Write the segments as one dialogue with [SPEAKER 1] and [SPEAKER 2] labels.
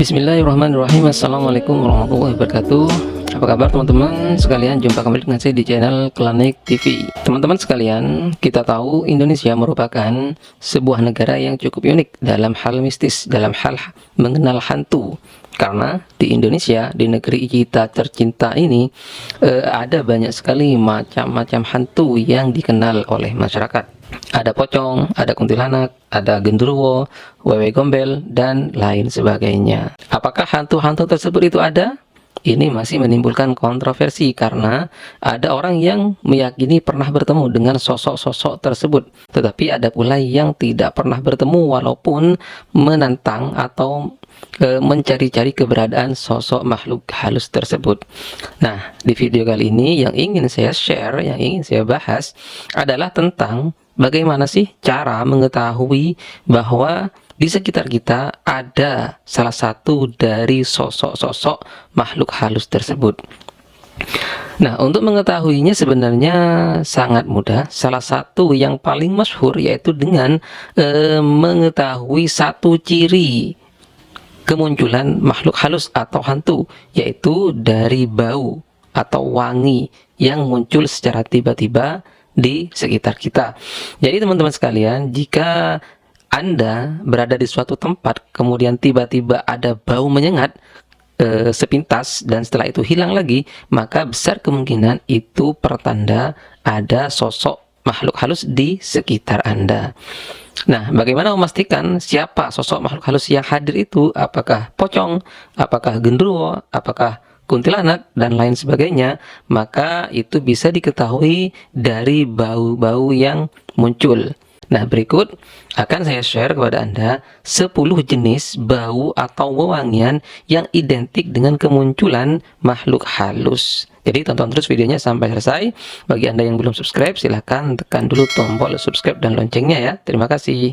[SPEAKER 1] Bismillahirrahmanirrahim. Assalamualaikum warahmatullahi wabarakatuh. Apa kabar teman-teman sekalian? Jumpa kembali dengan saya di channel Klinik TV. Teman-teman sekalian, kita tahu Indonesia merupakan sebuah negara yang cukup unik dalam hal mistis, dalam hal mengenal hantu. Karena di Indonesia, di negeri kita tercinta ini, ada banyak sekali macam-macam hantu yang dikenal oleh masyarakat. Ada pocong, ada kuntilanak, ada genderuwo, wewe gombel, dan lain sebagainya. Apakah hantu-hantu tersebut itu ada? Ini masih menimbulkan kontroversi karena ada orang yang meyakini pernah bertemu dengan sosok-sosok tersebut. Tetapi ada pula yang tidak pernah bertemu walaupun menantang atau mencari-cari keberadaan sosok makhluk halus tersebut. Nah, di video kali ini yang ingin saya share, yang ingin saya bahas adalah tentang bagaimana sih cara mengetahui bahwa di sekitar kita ada salah satu dari sosok-sosok makhluk halus tersebut. Nah, untuk mengetahuinya sebenarnya sangat mudah. Salah satu yang paling masyhur yaitu dengan mengetahui satu ciri kemunculan makhluk halus atau hantu, yaitu dari bau atau wangi yang muncul secara tiba-tiba di sekitar kita. Jadi teman-teman sekalian, jika Anda berada di suatu tempat, kemudian tiba-tiba ada bau menyengat sepintas dan setelah itu hilang lagi, maka besar kemungkinan itu pertanda ada sosok makhluk halus di sekitar Anda. Nah, bagaimana memastikan siapa sosok makhluk halus yang hadir itu? Apakah pocong, apakah genderuwo, apakah kuntilanak, dan lain sebagainya? Maka itu bisa diketahui dari bau-bau yang muncul. Nah, berikut akan saya share kepada Anda 10 jenis bau atau wewangian yang identik dengan kemunculan makhluk halus. Jadi tonton terus videonya sampai selesai. Bagi Anda yang belum subscribe, silahkan tekan dulu tombol subscribe dan loncengnya ya. Terima kasih.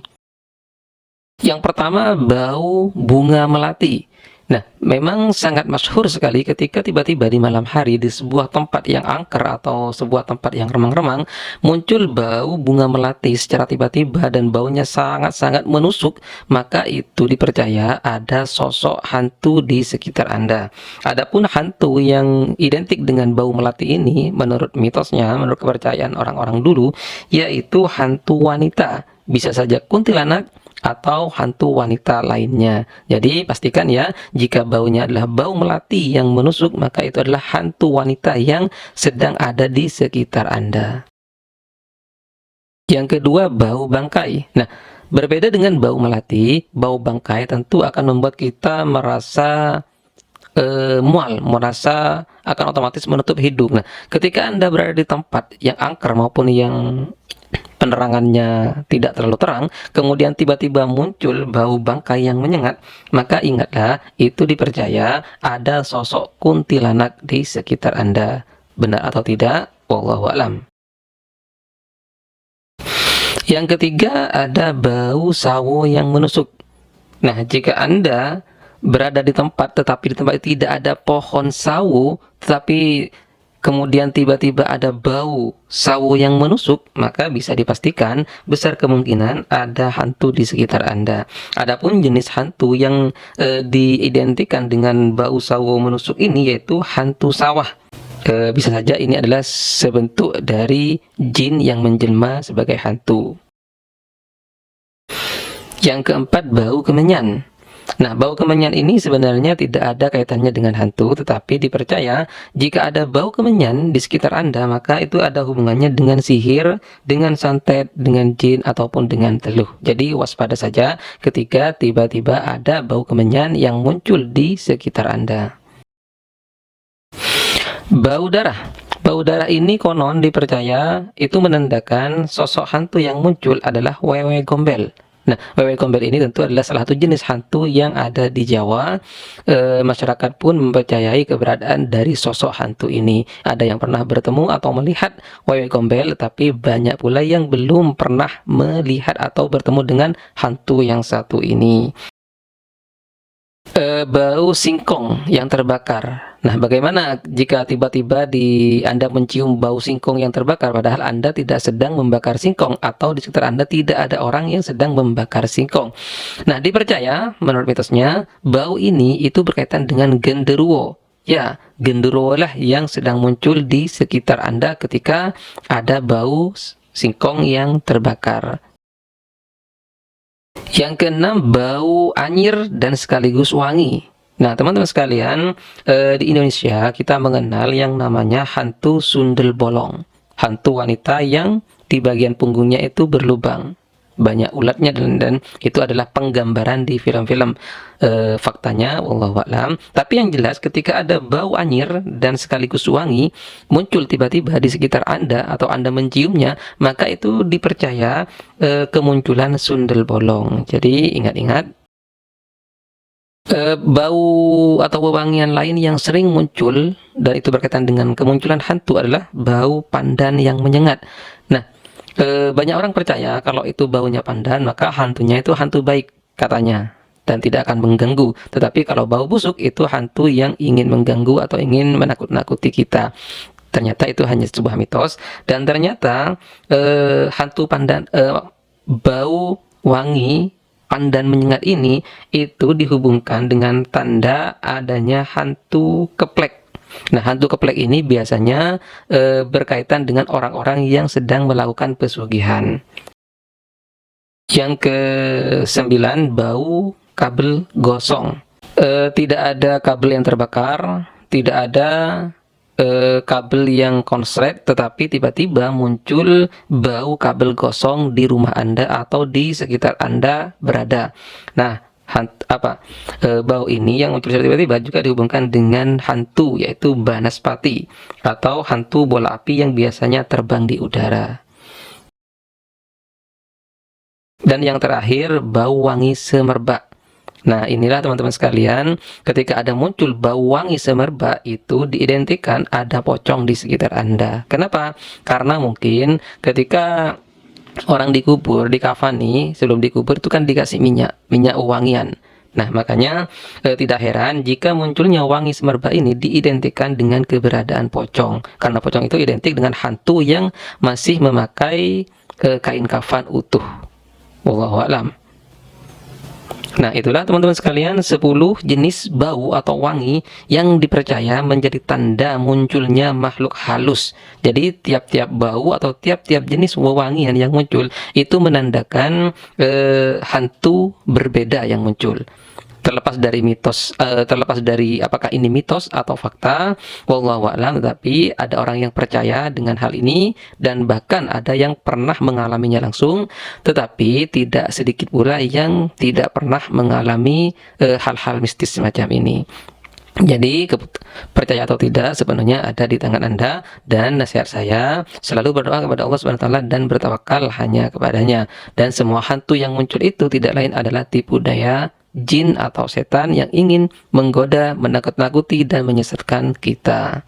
[SPEAKER 1] Yang pertama, bau bunga melati. Nah, memang sangat masyhur sekali ketika tiba-tiba di malam hari di sebuah tempat yang angker atau sebuah tempat yang remang-remang muncul bau bunga melati secara tiba-tiba dan baunya sangat-sangat menusuk, maka itu dipercaya ada sosok hantu di sekitar Anda. Adapun hantu yang identik dengan bau melati ini menurut mitosnya, menurut kepercayaan orang-orang dulu, yaitu hantu wanita. Bisa saja kuntilanak atau hantu wanita lainnya. Jadi pastikan ya, jika baunya adalah bau melati yang menusuk, maka itu adalah hantu wanita yang sedang ada di sekitar Anda. Yang kedua, bau bangkai. Nah, berbeda dengan bau melati, bau bangkai tentu akan membuat kita merasa mual, merasa akan otomatis menutup hidung. Nah, ketika Anda berada di tempat yang angker maupun yang penerangannya tidak terlalu terang, kemudian tiba-tiba muncul bau bangkai yang menyengat, maka ingatlah, itu dipercaya ada sosok kuntilanak di sekitar Anda. Benar atau tidak? Wallahu a'lam. Yang ketiga, ada bau sawo yang menusuk. Nah, jika Anda berada di tempat tetapi di tempat itu tidak ada pohon sawo, tetapi kemudian tiba-tiba ada bau sawo yang menusuk, maka bisa dipastikan besar kemungkinan ada hantu di sekitar Anda. Adapun jenis hantu yang diidentikan dengan bau sawo menusuk ini yaitu hantu sawah. Bisa saja ini adalah sebentuk dari jin yang menjelma sebagai hantu. Yang keempat, bau kemenyan. Nah, bau kemenyan ini sebenarnya tidak ada kaitannya dengan hantu, tetapi dipercaya jika ada bau kemenyan di sekitar Anda, maka itu ada hubungannya dengan sihir, dengan santet, dengan jin, ataupun dengan teluh. Jadi waspada saja ketika tiba-tiba ada bau kemenyan yang muncul di sekitar Anda. Bau darah. Bau darah ini konon dipercaya itu menandakan sosok hantu yang muncul adalah wewe gombel. Nah, wewe gombel ini tentu adalah salah satu jenis hantu yang ada di Jawa. Masyarakat pun mempercayai keberadaan dari sosok hantu ini. Ada yang pernah bertemu atau melihat wewe gombel, tapi banyak pula yang belum pernah melihat atau bertemu dengan hantu yang satu ini. Bau singkong yang terbakar. Nah, bagaimana jika tiba-tiba Anda mencium bau singkong yang terbakar, padahal Anda tidak sedang membakar singkong, atau di sekitar Anda tidak ada orang yang sedang membakar singkong. Nah, dipercaya menurut mitosnya, bau ini itu berkaitan dengan genderuwo. Ya, genderuwo lah yang sedang muncul di sekitar Anda ketika ada bau singkong yang terbakar. Yang keenam, bau anyir dan sekaligus wangi. Nah, teman-teman sekalian, di Indonesia kita mengenal yang namanya hantu sundel bolong. Hantu wanita yang di bagian punggungnya itu berlubang, banyak ulatnya, dan itu adalah penggambaran di film-film. Faktanya wallahu a'lam, tapi yang jelas ketika ada bau anyir dan sekaligus wangi muncul tiba-tiba di sekitar Anda atau Anda menciumnya, maka itu dipercaya kemunculan sundel bolong. Jadi ingat-ingat, bau atau wewangian lain yang sering muncul dan itu berkaitan dengan kemunculan hantu adalah bau pandan yang menyengat. Nah, banyak orang percaya kalau itu baunya pandan, maka hantunya itu hantu baik katanya, dan tidak akan mengganggu. Tetapi kalau bau busuk itu hantu yang ingin mengganggu atau ingin menakut-nakuti kita. Ternyata itu hanya sebuah mitos, dan ternyata hantu pandan, bau wangi pandan menyengat ini itu dihubungkan dengan tanda adanya hantu keplek. Nah, hantu keplek ini biasanya berkaitan dengan orang-orang yang sedang melakukan pesugihan. Yang ke-9, bau kabel gosong. Tidak ada kabel yang terbakar, tidak ada kabel yang konslet, tetapi tiba-tiba muncul bau kabel gosong di rumah Anda atau di sekitar Anda berada. Nah, bau ini yang muncul tiba-tiba juga dihubungkan dengan hantu, yaitu banaspati atau hantu bola api yang biasanya terbang di udara. Dan yang terakhir, bau wangi semerbak. Nah, inilah teman-teman sekalian, ketika ada muncul bau wangi semerbak, itu diidentikan ada pocong di sekitar Anda. Kenapa? Karena mungkin ketika orang dikubur, dikafani, sebelum dikubur itu kan dikasih minyak wangian. Nah, makanya tidak heran jika munculnya wangi semerbak ini diidentikan dengan keberadaan pocong. Karena pocong itu identik dengan hantu yang masih memakai kain kafan utuh. Wallahu a'lam. Nah, itulah teman-teman sekalian 10 jenis bau atau wangi yang dipercaya menjadi tanda munculnya makhluk halus. Jadi tiap-tiap bau atau tiap-tiap jenis wewangian yang muncul itu menandakan hantu berbeda yang muncul. Terlepas dari mitos, terlepas dari apakah ini mitos atau fakta, wallahu a'lam, tetapi ada orang yang percaya dengan hal ini dan bahkan ada yang pernah mengalaminya langsung, tetapi tidak sedikit pula yang tidak pernah mengalami hal-hal mistis semacam ini. Jadi percaya atau tidak sepenuhnya ada di tangan Anda, dan nasihat saya selalu berdoa kepada Allah Subhanahu wa taala dan bertawakal hanya kepadanya. Dan semua hantu yang muncul itu tidak lain adalah tipu daya jin atau setan yang ingin menggoda, menakut-nakuti dan menyesatkan kita.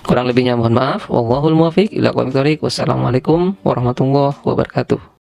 [SPEAKER 1] Kurang lebihnya mohon maaf. Wallahul muwaffiq ila aqwamit thoriq. Wassalamualaikum warahmatullahi wabarakatuh.